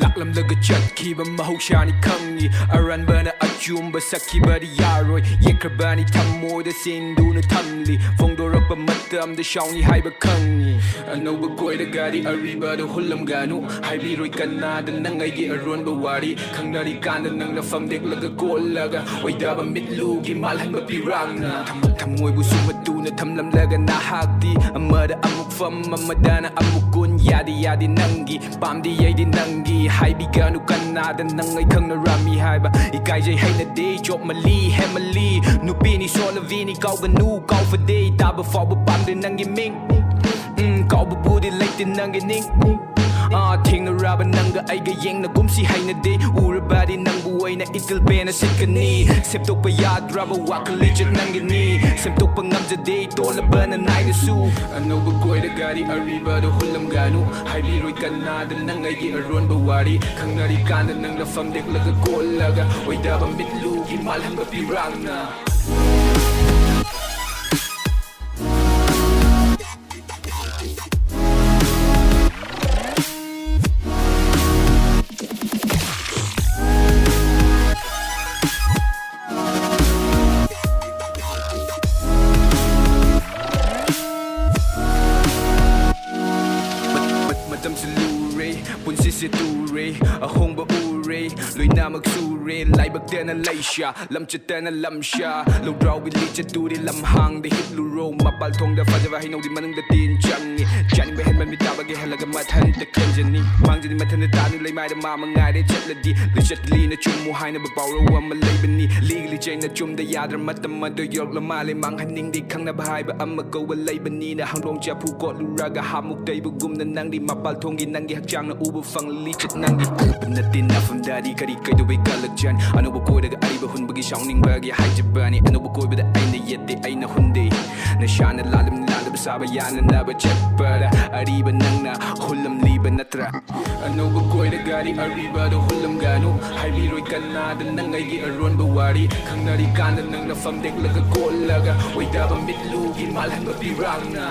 ลักลำเลิกก็จัดขีบมาหูชาในครั้งนี้อารันเบอร์น่ะอัจจุมบสักขีบดียารอยเยกระบานี่ทำโมเดสินดูนทันลีฟงโดรับประมัดเติมเดชาวนี่ให้บักคังนี้อันนู้บกวยเดกาดีอารีบาดูหุ่นลำกานุให้บีรวยกันนาดันนั่งไอเดียรวนบวารีข้างนาฬิกาดันนั่งละฟังเด็กแล้วก็โกลแล้วก็ไว้ดาบมิดลูกิมาลันบปีรังนะทำมวยบุษมาดูนะทำลำเลิกกันนาฮักดีอเมริกามุกฟัมอเมดานะอมุกุนยาดีนั่งกีปามดียัยดีนั่งกีให้บีกานุกันนาดันนั่งไอข้างนารามีให้บะอีกายใจให้นาเดย์จบมาลีแฮมมาลีนูปีนี่โซลาวีนี่เกากันนูเกาฟเดย์ตาบะฟอบบะปั๊มเดินนั่งกิมิงเกาบะบูดิเล็กเดินนั่งกินิ่งทิ้งนาราบันนั่งก็ไอก็ยังนะกุมสิให้นาเดย์อูระบาดีนั่งบวยนะอิตาเลียนสิกันนี่เสพตกปยาดราบะวักลิจนั่งกันนี่เสพตกปงำจะเดย์ตัวละเบอร์นั่นนายก็สู้อันนู้บกวยเดกาดีอารีบาดูหุ่นลำกานุให้บีรวยกันนาดันนั่งไอเดียรวนบวารีข้างนาฬิกาดันนั่งละฟังเด็กแล้วก็โกลแล้วก็ไว้ดาบมิดลูกิมาลันบปีรังนะจำสลูเรปุ่นซิเซตูเรอาหงบะอูเรลุยน้ำมักสูเรไล่บักเดนไลชาลำจะเดนลำชาลูกเราวิลิจะดูได้ลำหังได้ฮิตลูโรมาปัลทงได้ฟ้าจะว่าให้น้องดิมันนึงได้ตีนจังนี่จันไม่เห็นมันมีตาบางแกเห็นแล้วก็มาทันแต่เกินจะนี่ฟังจะนี่มาทันแต่ตานี่เลยไม่ได้มามันง่ายได้จัดละดีเลยจัดลีนะจุ่มมูหายนะเบาๆระวังมันเลยเป็นนี่ลีกลีใจนะจุ่มได้ยาดมาแต่มาโดยยกละมาเลยมังหันนิ่งได้ข้างหน้าบายแบบอัมมาโกวันเลยเป็นนี่นะหังลงจะผู้กอดลูรากะหามุกได้บุกุมนั่นนั่งดิมาปัลทงกินนั่งดิฮักจังนะอูบฟังลีจัดนั่งดิเป็นนาทีน่าฟังได้ดีคดีเคยดูไปกันละจันอันนู้บกวยได้ก็ไอ้บุหุ่นบางทีช่างนิ่งบางทีหายจะบ้านี่อันนู้บกวยไปได้ไอ้เนี่ยเย็ดได้ไอ้น่ะหุ่นดีน่ะชาน่ะลาลำสาบยาน่ะน่าบเจ็บปะละอารีบันนั่งน่ะหุ่นลำลีบันนัตระอันนู้บกวยได้ก็ดีอารีบาดูหุ่นลำกานุให้บีรวยกันนาดันนั่งไอเดียรวนบวารีข้างนาฬิกาดันนั่งละฟังเด็กแล้วก็โกลแล้วก็ไว้ดาบมิดลูกิมาลันบปีรังนะ